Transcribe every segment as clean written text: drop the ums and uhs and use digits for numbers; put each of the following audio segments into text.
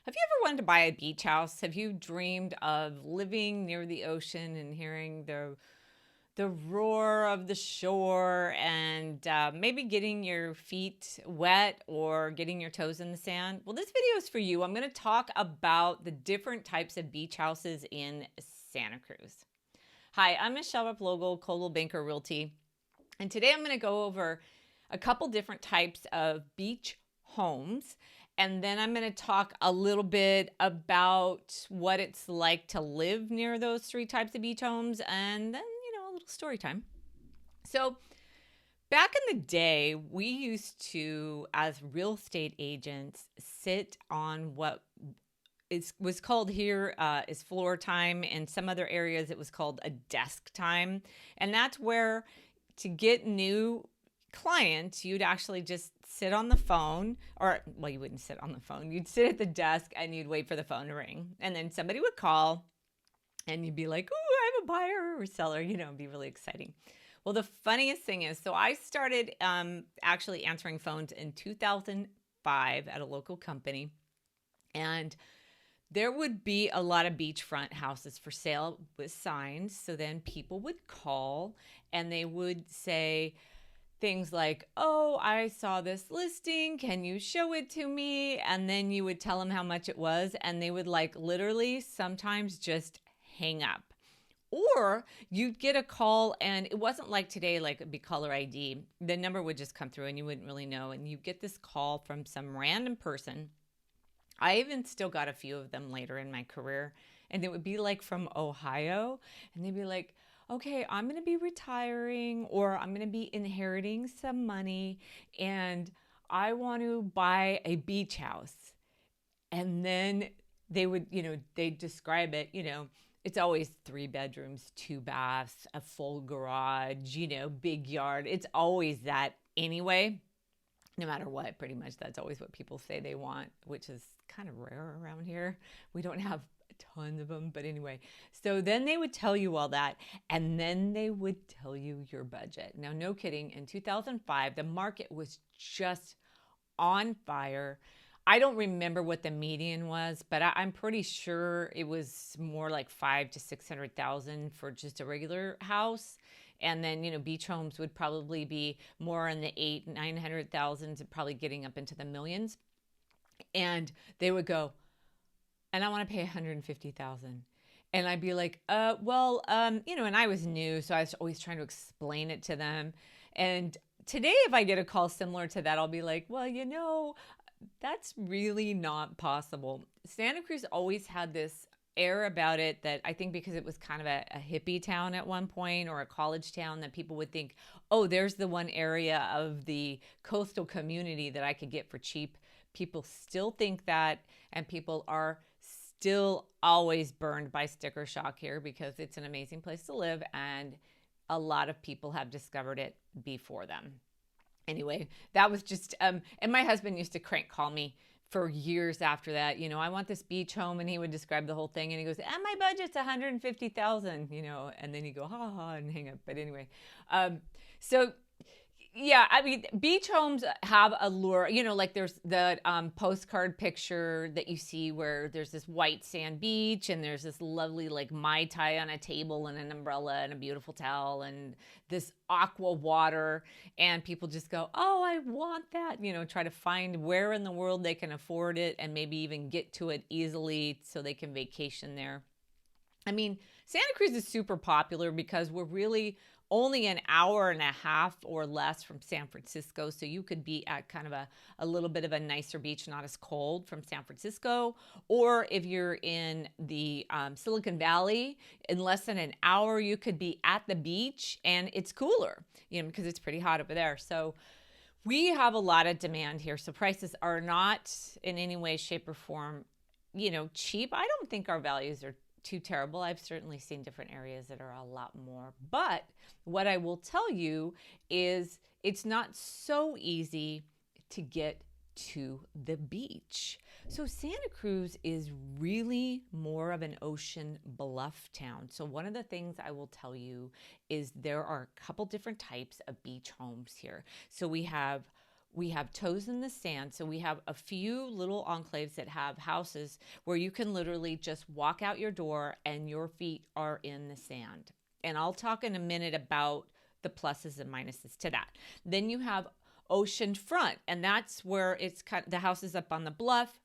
Have you ever wanted to buy a beach house? Have you dreamed of living near the ocean and hearing the roar of the shore and maybe getting your feet wet or getting your toes in the sand? Well, this video is for you. I'm going to talk about the different types of beach houses in Santa Cruz. Hi, I'm Michele Replogle, Coldwell Banker Realty, and today I'm going to go over a couple different types of beach homes. And then I'm going to talk a little bit about what it's like to live near those three types of beach homes, and then, a little story time. So, back in the day, we used to, as real estate agents, sit on what was called here is floor time. In some other areas, it was called a desk time. And that's where, to get new clients, you'd actually just sit on the phone, or, well, you wouldn't sit on the phone. You'd sit at the desk and you'd wait for the phone to ring. And then somebody would call and you'd be like, oh, I have a buyer or seller, it'd be really exciting. Well, the funniest thing is, so I started actually answering phones in 2005 at a local company, and there would be a lot of beachfront houses for sale with signs. So then people would call and they would say things like, oh, I saw this listing. Can you show it to me? And then you would tell them how much it was. And they would literally sometimes just hang up. Or you'd get a call and it wasn't like today, like it'd be caller ID. The number would just come through and you wouldn't really know. And you get this call from some random person. I even still got a few of them later in my career. And it would be like from Ohio. And they'd be like, okay, I'm going to be retiring, or I'm going to be inheriting some money, and I want to buy a beach house. And then they would, they'd describe it, it's always 3 bedrooms, 2 baths, a full garage, big yard. It's always that anyway. No matter what, pretty much that's always what people say they want, which is kind of rare around here. We don't have tons of them, but anyway. So then they would tell you all that, and then they would tell you your budget. Now, no kidding, in 2005, the market was just on fire. I don't remember what the median was, but I'm pretty sure it was more like 500,000 to 600,000 for just a regular house. And then, beach homes would probably be more in the 800,000 to 900,000, probably getting up into the millions. And they would go, and I want to pay 150,000. And I'd be like, and I was new, so I was always trying to explain it to them. And today, if I get a call similar to that, I'll be like, well, that's really not possible. Santa Cruz always had this air about it that I think because it was kind of a hippie town at one point, or a college town, that people would think, oh, there's the one area of the coastal community that I could get for cheap. People still think that, and people are still always burned by sticker shock here because it's an amazing place to live, and a lot of people have discovered it before them. Anyway, that was just, and my husband used to crank call me for years after that. I want this beach home, and he would describe the whole thing, and he goes, and my budget's 150,000, and then you go, ha ha, and hang up. But anyway, so yeah, I mean, beach homes have a lure, like there's the postcard picture that you see where there's this white sand beach and there's this lovely like Mai Tai on a table and an umbrella and a beautiful towel and this aqua water, and people just go, oh, I want that, try to find where in the world they can afford it and maybe even get to it easily so they can vacation there. I mean, Santa Cruz is super popular because we're really only an hour and a half or less from San Francisco. So you could be at kind of a little bit of a nicer beach, not as cold, from San Francisco. Or if you're in the Silicon Valley, in less than an hour, you could be at the beach and it's cooler, because it's pretty hot over there. So we have a lot of demand here. So prices are not in any way, shape, or form, cheap. I don't think our values are too terrible. I've certainly seen different areas that are a lot more. But what I will tell you is it's not so easy to get to the beach. So Santa Cruz is really more of an ocean bluff town. So one of the things I will tell you is there are a couple different types of beach homes here. So we have We have toes in the sand. So we have a few little enclaves that have houses where you can literally just walk out your door and your feet are in the sand. And I'll talk in a minute about the pluses and minuses to that. Then you have oceanfront, and that's where it's kind of, the house is up on the bluff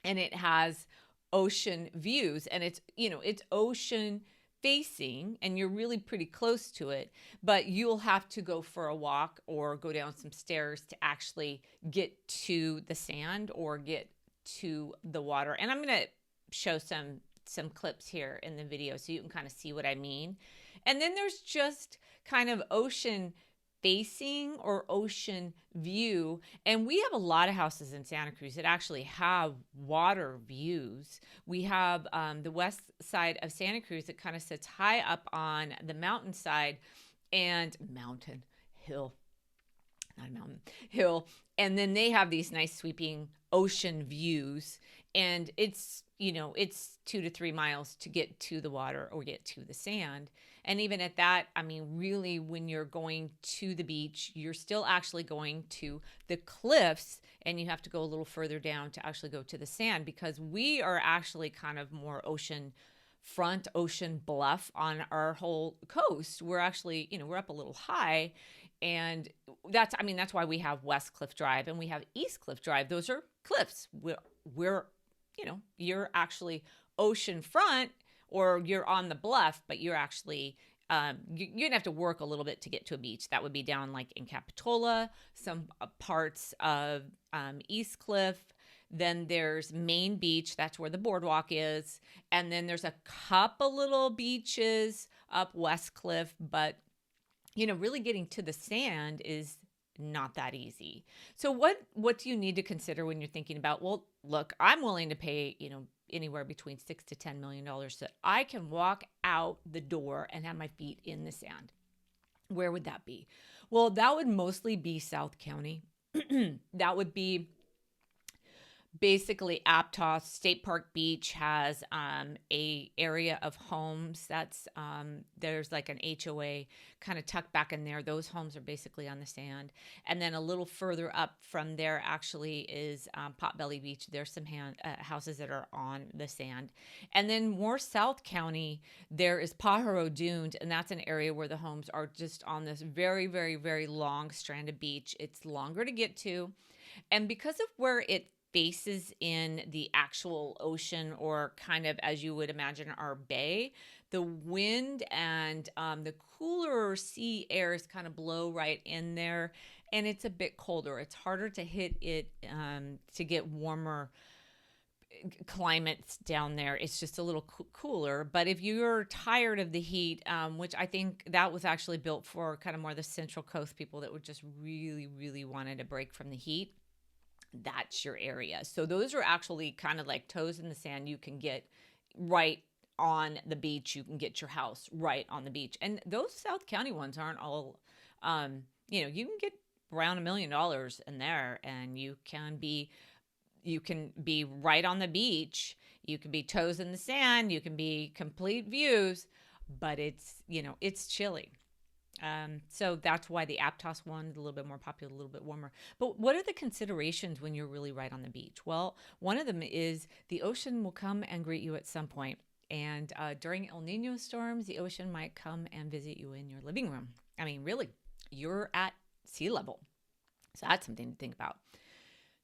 and it has ocean views, and it's, you know, it's ocean facing and you're really pretty close to it, but you'll have to go for a walk or go down some stairs to actually get to the sand or get to the water. And I'm going to show some clips here in the video so you can kind of see what I mean. And then there's just kind of ocean facing or ocean view. And we have a lot of houses in Santa Cruz that actually have water views. We have the west side of Santa Cruz that kind of sits high up on the mountainside and mountain hill, not a mountain hill. And then they have these nice sweeping ocean views. And it's, you know, it's 2 to 3 miles to get to the water or get to the sand. And even at that, I mean, really, when you're going to the beach, you're still actually going to the cliffs and you have to go a little further down to actually go to the sand, because we are actually kind of more ocean front, ocean bluff on our whole coast. We're actually, you know, we're up a little high. And that's, I mean, that's why we have West Cliff Drive and we have East Cliff Drive. Those are cliffs. We're you know, you're actually ocean front or you're on the bluff, but you're actually, you're going to have to work a little bit to get to a beach. That would be down like in Capitola, some parts of East Cliff. Then there's Main Beach. That's where the boardwalk is. And then there's a couple little beaches up West Cliff, but, you know, really getting to the sand is not that easy. So what do you need to consider when you're thinking about, well, look, I'm willing to pay, you know, anywhere between $6 to $10 million so that I can walk out the door and have my feet in the sand. Where would that be? Well, that would mostly be South County. That would be basically Aptos. State Park Beach has a area of homes that's there's like an HOA kind of tucked back in there. Those homes are basically on the sand. And then a little further up from there actually is Potbelly Beach. There's some houses that are on the sand. And then more South County, there is Pajaro Dunes, and that's an area where the homes are just on this very, very, very long strand of beach. It's longer to get to. And because of where it faces in the actual ocean, or kind of as you would imagine our bay, the wind and the cooler sea airs kind of blow right in there, and it's a bit colder. It's harder to hit it to get warmer climates down there. It's just a little cooler. But if you're tired of the heat, which I think that was actually built for kind of more the Central Coast people that would just really, really wanted a break from the heat, that's your area. So those are actually kind of like toes in the sand. You can get right on the beach. You can get your house right on the beach. And those South County ones aren't all, you know, you can get around $1 million in there, and you can be right on the beach. You can be toes in the sand. You can be complete views, but it's, you know, it's chilly. So that's why the Aptos one is a little bit more popular, a little bit warmer. But what are the considerations when you're really right on the beach? Well, one of them is the ocean will come and greet you at some point. And during El Nino storms, the ocean might come and visit you in your living room. I mean, really, you're at sea level. So that's something to think about.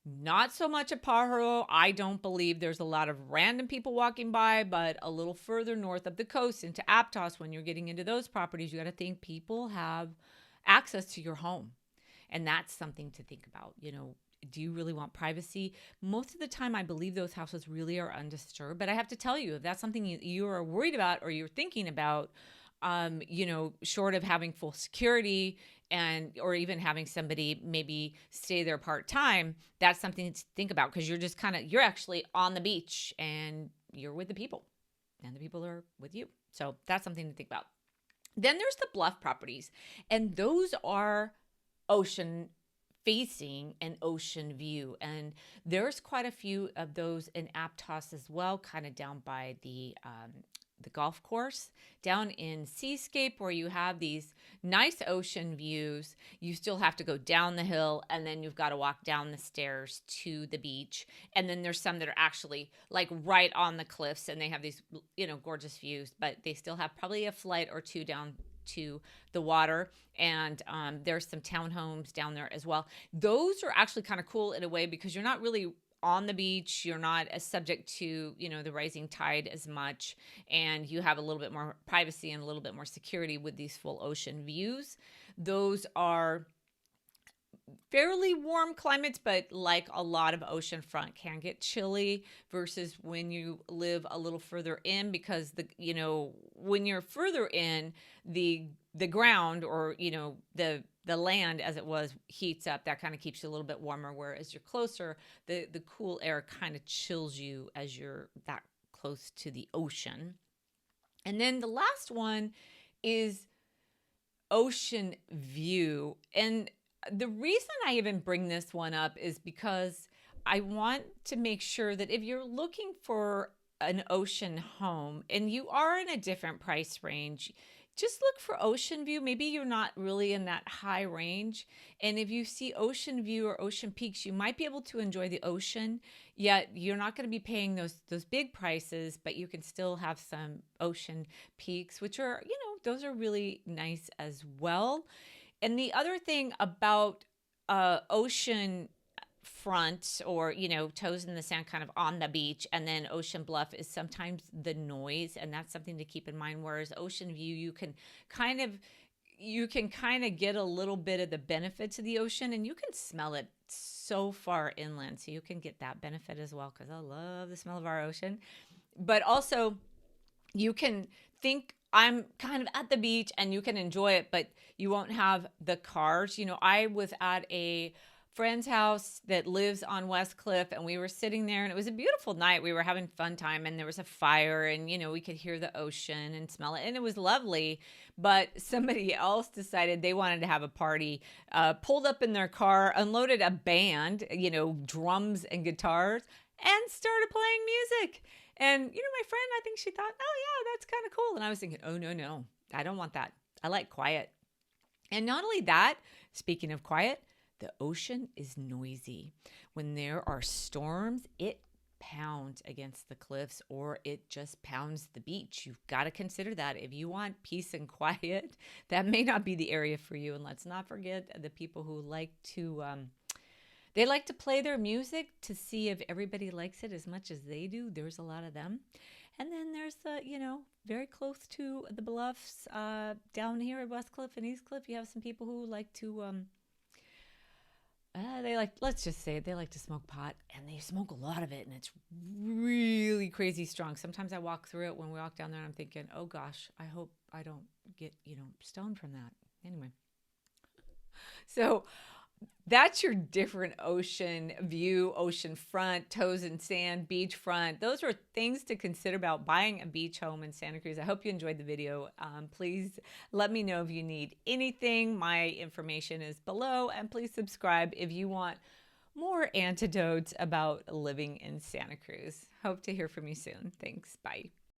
Not so much at Pajaro. I don't believe there's a lot of random people walking by, but a little further north of the coast into Aptos, when you're getting into those properties, you got to think people have access to your home. And that's something to think about. You know, do you really want privacy? Most of the time, I believe those houses really are undisturbed. But I have to tell you, if that's something you are worried about or you're thinking about, you know, short of having full security or even having somebody maybe stay there part-time, that's something to think about, because you're just you're actually on the beach and you're with the people and the people are with you. So that's something to think about. Then there's the bluff properties, and those are ocean facing an ocean view. And there's quite a few of those in Aptos as well, kind of down by the golf course. Down in Seascape, where you have these nice ocean views, you still have to go down the hill, and then you've got to walk down the stairs to the beach. And then there's some that are actually like right on the cliffs, and they have these, gorgeous views, but they still have probably a flight or two down to the water. And there's some townhomes down there as well. Those are actually kind of cool in a way, because you're not really on the beach. You're not as subject to, the rising tide as much. And you have a little bit more privacy and a little bit more security with these full ocean views. Those are fairly warm climates, but like a lot of oceanfront, can get chilly versus when you live a little further in, because when you're further in, the ground, or the land as it was, heats up. That kind of keeps you a little bit warmer, whereas you're closer, the cool air kind of chills you as you're that close to the ocean. And then the last one is ocean view. And the reason I even bring this one up is because I want to make sure that if you're looking for an ocean home and you are in a different price range, just look for ocean view. Maybe you're not really in that high range. And if you see ocean view or ocean peaks, you might be able to enjoy the ocean, yet you're not going to be paying those big prices, but you can still have some ocean peaks, which are, those are really nice as well. And the other thing about ocean front, or toes in the sand, kind of on the beach, and then ocean bluff, is sometimes the noise, and that's something to keep in mind. Whereas ocean view, you can kind of get a little bit of the benefits of the ocean, and you can smell it so far inland, so you can get that benefit as well, because I love the smell of our ocean. But also, you can think I'm kind of at the beach and you can enjoy it, but you won't have the cars. I was at a friend's house that lives on West Cliff, and we were sitting there, and it was a beautiful night. We were having fun time, and there was a fire, and we could hear the ocean and smell it, and it was lovely. But somebody else decided they wanted to have a party, pulled up in their car, unloaded a band, drums and guitars, and started playing music. And my friend, I think she thought, oh yeah, that's kind of cool. And I was thinking, oh no, I don't want that. I like quiet. And not only that, speaking of quiet, the ocean is noisy. When there are storms, it pounds against the cliffs, or it just pounds the beach. You've got to consider that. If you want peace and quiet, that may not be the area for you. And let's not forget the people who like to, they like to play their music to see if everybody likes it as much as they do. There's a lot of them. And then there's the, very close to the bluffs down here at West Cliff and East Cliff, you have some people who like to, let's just say it, they like to smoke pot, and they smoke a lot of it, and it's really crazy strong. Sometimes I walk through it when we walk down there, and I'm thinking, oh gosh, I hope I don't get, stoned from that. Anyway. So that's your different ocean view, ocean front, toes in sand, beach front. Those are things to consider about buying a beach home in Santa Cruz. I hope you enjoyed the video. Please let me know if you need anything. My information is below, and please subscribe if you want more antidotes about living in Santa Cruz. Hope to hear from you soon. Thanks. Bye.